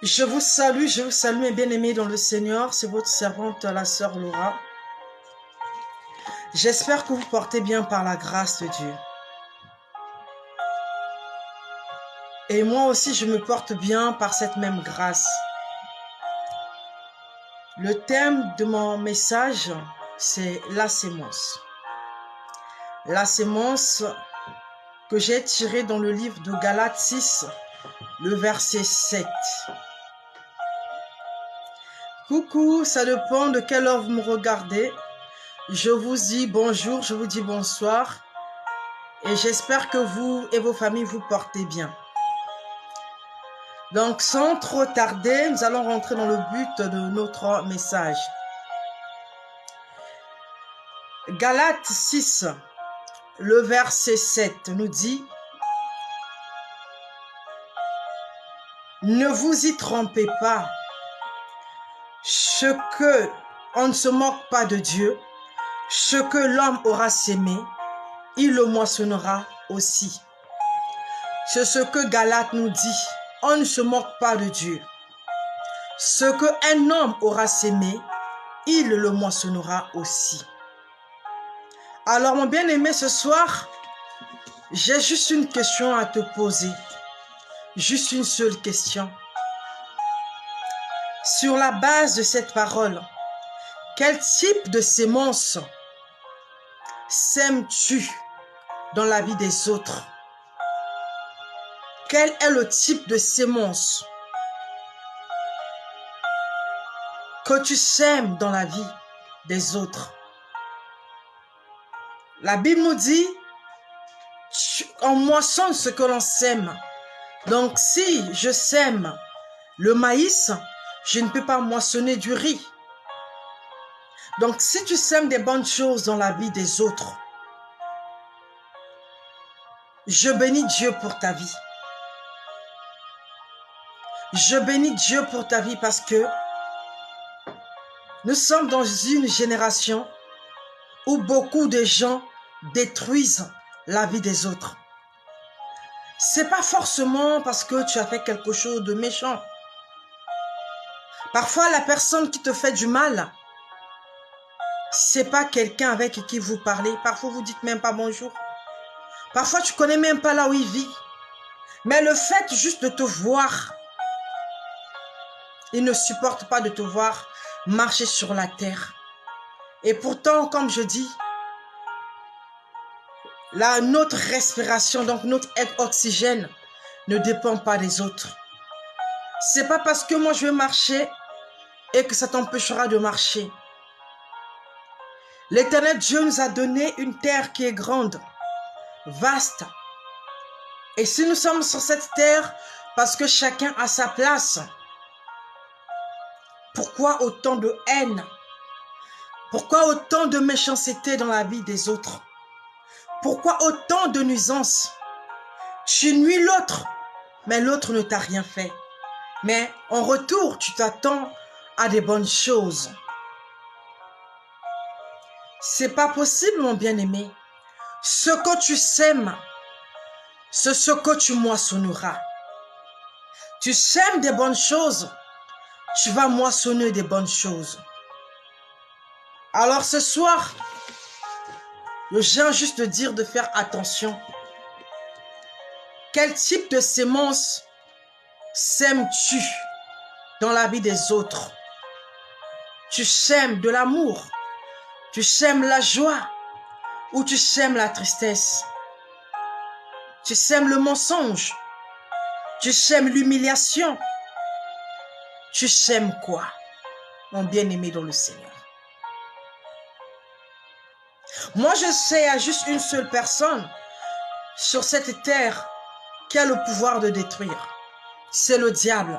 Je vous salue mes bien-aimés dans le Seigneur, c'est votre servante la sœur Laura. J'espère que vous portez bien par la grâce de Dieu. Et moi aussi je me porte bien par cette même grâce. Le thème de mon message, c'est la sémence. La sémence que j'ai tirée dans le livre de Galates 6, le verset 7. Coucou, ça dépend de quelle heure vous me regardez. Je vous dis bonjour, je vous dis bonsoir. Et j'espère que vous et vos familles vous portez bien. Donc, sans trop tarder, nous allons rentrer dans le but de notre message. Galates 6, le verset 7 nous dit: ne vous y trompez pas. On ne se moque pas de Dieu. Ce que l'homme aura sémé, il le moissonnera aussi. C'est ce que Galates nous dit. On ne se moque pas de Dieu. Ce qu'un homme aura sémé, il le moissonnera aussi. Alors mon bien-aimé, ce soir, j'ai juste une question à te poser. Juste une seule question. Sur la base de cette parole, quel type de sémence sèmes-tu dans la vie des autres? Quel est le type de sémence que tu sèmes dans la vie des autres? La Bible nous dit, on moissonne ce que l'on sème. Donc si je sème le maïs, je ne peux pas moissonner du riz. Donc si tu sèmes des bonnes choses dans la vie des autres, je bénis Dieu pour ta vie. Je bénis Dieu pour ta vie parce que nous sommes dans une génération où beaucoup de gens détruisent la vie des autres. C'est pas forcément parce que tu as fait quelque chose de méchant. Parfois, la personne qui te fait du mal, c'est pas quelqu'un avec qui vous parlez. Parfois, vous dites même pas bonjour. Parfois, tu connais même pas là où il vit. Mais le fait juste de te voir, il ne supporte pas de te voir marcher sur la terre. Et pourtant, comme je dis, là, notre respiration, donc notre oxygène, ne dépend pas des autres. C'est pas parce que moi je vais marcher et que ça t'empêchera de marcher. L'Éternel Dieu nous a donné une terre qui est grande, vaste. Et si nous sommes sur cette terre, parce que chacun a sa place, pourquoi autant de haine? Pourquoi autant de méchanceté dans la vie des autres? Pourquoi autant de nuisances? Tu nuis l'autre, mais l'autre ne t'a rien fait. Mais en retour, tu t'attends à des bonnes choses. C'est pas possible, mon bien-aimé. Ce que tu sèmes, c'est ce que tu moissonneras. Tu sèmes des bonnes choses, tu vas moissonner des bonnes choses. Alors ce soir, je viens juste de dire de faire attention. Quel type de sémence sèmes-tu dans la vie des autres? Tu sèmes de l'amour, tu sèmes la joie ou tu sèmes la tristesse? Tu sèmes le mensonge, tu sèmes l'humiliation. Tu sèmes quoi, mon bien-aimé dans le Seigneur? Moi, je sais, il y a juste une seule personne sur cette terre qui a le pouvoir de détruire. C'est le diable.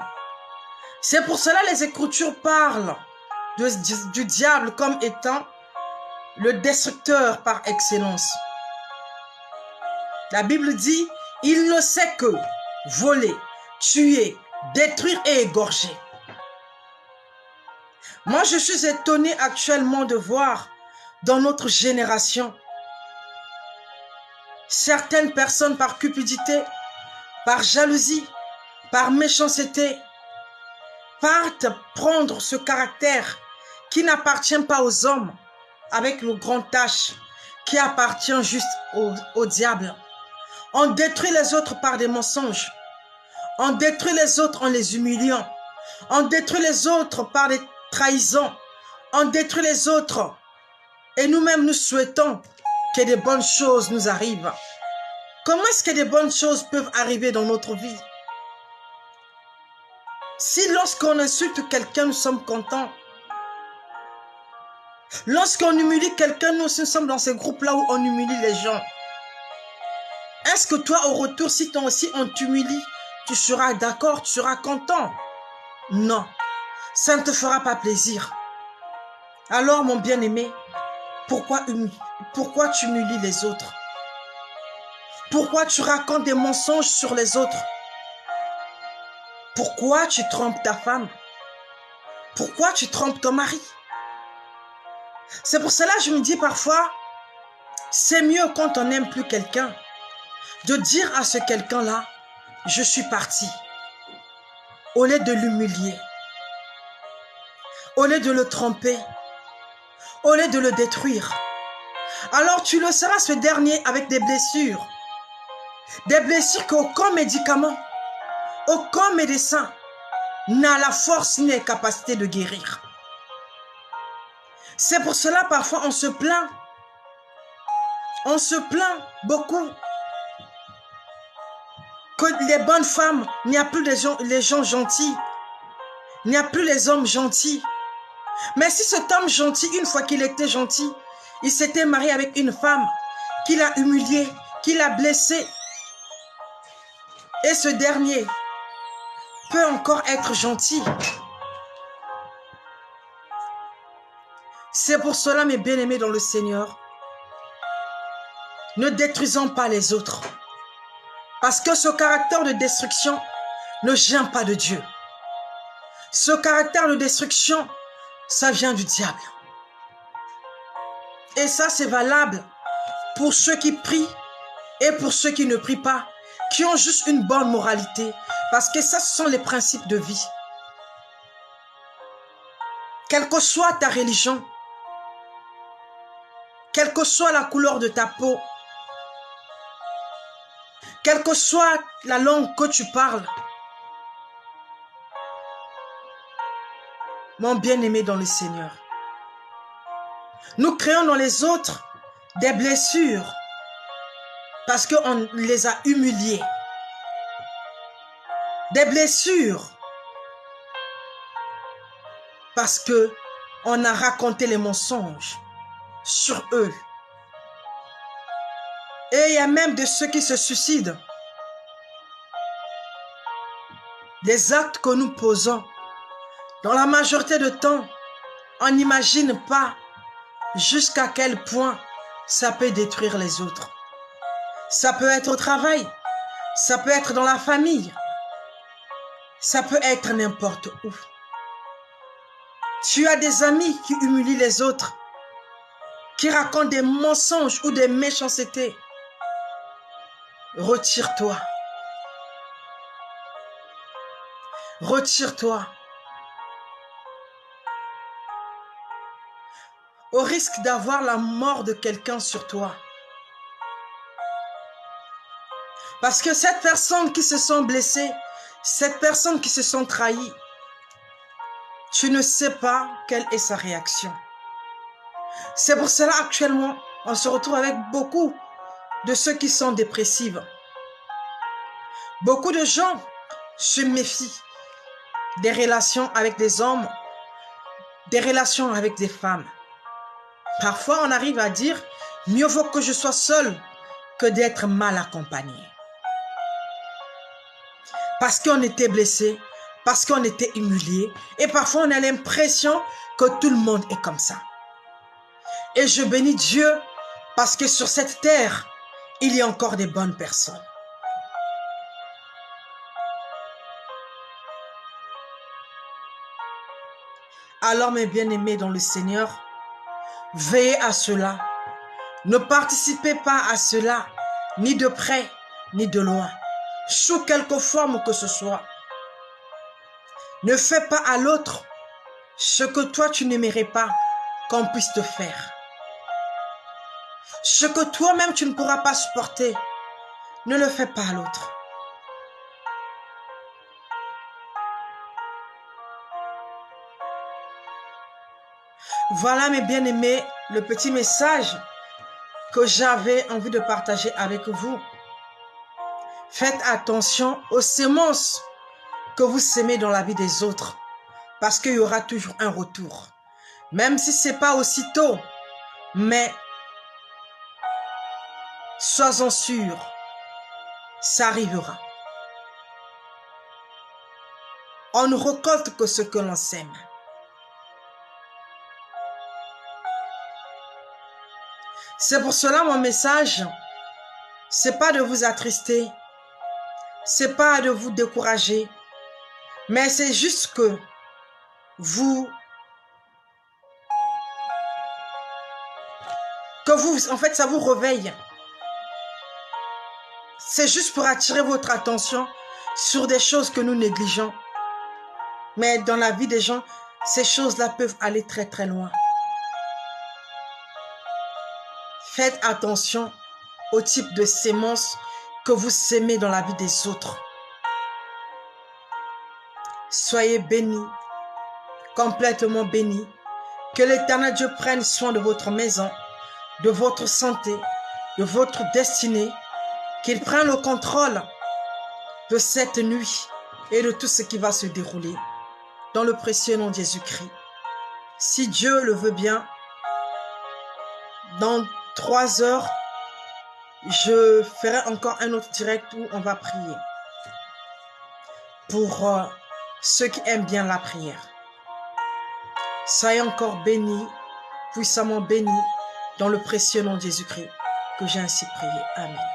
C'est pour cela que les Écritures parlent du diable comme étant le destructeur par excellence. La Bible dit, il ne sait que voler, tuer, détruire et égorger. Moi, je suis étonné actuellement de voir dans notre génération. Certaines personnes par cupidité, par jalousie, par méchanceté, partent prendre ce caractère qui n'appartient pas aux hommes avec le grand H, qui appartient juste au diable. On détruit les autres par des mensonges. On détruit les autres en les humiliant. On détruit les autres par des trahisons. On détruit les autres. Et nous-mêmes, nous souhaitons que des bonnes choses nous arrivent. Comment est-ce que des bonnes choses peuvent arriver dans notre vie? Si lorsqu'on insulte quelqu'un, nous sommes contents. Lorsqu'on humilie quelqu'un, nous aussi sommes dans ces groupes-là où on humilie les gens. Est-ce que toi, au retour, si toi aussi on t'humilie, tu seras d'accord, tu seras content? Non, ça ne te fera pas plaisir. Alors, mon bien-aimé, pourquoi tu humilies les autres? Pourquoi tu racontes des mensonges sur les autres? Pourquoi tu trompes ta femme? Pourquoi tu trompes ton mari? C'est pour cela que je me dis parfois, c'est mieux quand on n'aime plus quelqu'un, de dire à ce quelqu'un-là, je suis parti, au lieu de l'humilier, au lieu de le tromper, au lieu de le détruire. Alors tu le seras ce dernier avec des blessures qu'aucun médicament, aucun médecin n'a la force ni la capacité de guérir. C'est pour cela parfois on se plaint beaucoup que les bonnes femmes, il n'y a plus les gens gentils, il n'y a plus les hommes gentils. Mais si cet homme gentil, une fois qu'il était gentil, il s'était marié avec une femme qui l'a humilié, qui l'a blessé, et ce dernier peut encore être gentil. C'est pour cela, mes bien-aimés dans le Seigneur, ne détruisons pas les autres. Parce que ce caractère de destruction ne vient pas de Dieu. Ce caractère de destruction, ça vient du diable. Et ça, c'est valable pour ceux qui prient et pour ceux qui ne prient pas, qui ont juste une bonne moralité. Parce que ça, ce sont les principes de vie. Quelle que soit ta religion, quelle que soit la couleur de ta peau, quelle que soit la langue que tu parles, mon bien-aimé dans le Seigneur, nous créons dans les autres des blessures parce qu'on les a humiliés. Des blessures parce qu'on a raconté les mensonges sur eux. Et il y a même de ceux qui se suicident. Les actes que nous posons, dans la majorité de temps, on n'imagine pas jusqu'à quel point ça peut détruire les autres. Ça peut être au travail, ça peut être dans la famille, ça peut être n'importe où. Tu as des amis qui humilient les autres, qui racontent des mensonges ou des méchancetés. Retire-toi. Retire-toi. Au risque d'avoir la mort de quelqu'un sur toi. Parce que cette personne qui se sent blessée, cette personne qui se sent trahie, tu ne sais pas quelle est sa réaction. C'est pour cela actuellement, on se retrouve avec beaucoup de ceux qui sont dépressifs. Beaucoup de gens se méfient des relations avec des hommes, des relations avec des femmes. Parfois, on arrive à dire, mieux vaut que je sois seul que d'être mal accompagné. Parce qu'on était blessé, parce qu'on était humilié, et parfois on a l'impression que tout le monde est comme ça. Et je bénis Dieu parce que sur cette terre, il y a encore des bonnes personnes. Alors mes bien-aimés dans le Seigneur, Veillez à cela. Ne participez pas à cela, ni de près, ni de loin, sous quelque forme que ce soit. Ne fais pas à l'autre ce que toi tu n'aimerais pas qu'on puisse te faire. Ce que toi-même tu ne pourras pas supporter, ne le fais pas à l'autre. Voilà mes bien-aimés, le petit message que j'avais envie de partager avec vous. Faites attention aux semences que vous sémez dans la vie des autres, parce qu'il y aura toujours un retour. Même si ce n'est pas aussitôt, mais sois-en sûr, ça arrivera. On ne récolte que ce que l'on sème. C'est pour cela mon message, c'est pas de vous attrister, c'est pas de vous décourager, mais c'est juste que en fait, ça vous réveille. C'est juste pour attirer votre attention sur des choses que nous négligeons. Mais dans la vie des gens, ces choses-là peuvent aller très très loin. Faites attention au type de sémences que vous sémez dans la vie des autres. Soyez bénis, complètement bénis. Que l'Éternel Dieu prenne soin de votre maison, de votre santé, de votre destinée. Qu'il prenne le contrôle de cette nuit et de tout ce qui va se dérouler. Dans le précieux nom de Jésus-Christ. Si Dieu le veut bien, dans 3 heures, je ferai encore un autre direct où on va prier. Pour ceux qui aiment bien la prière. Soyez encore bénis, puissamment bénis, dans le précieux nom de Jésus-Christ, que j'ai ainsi prié. Amen.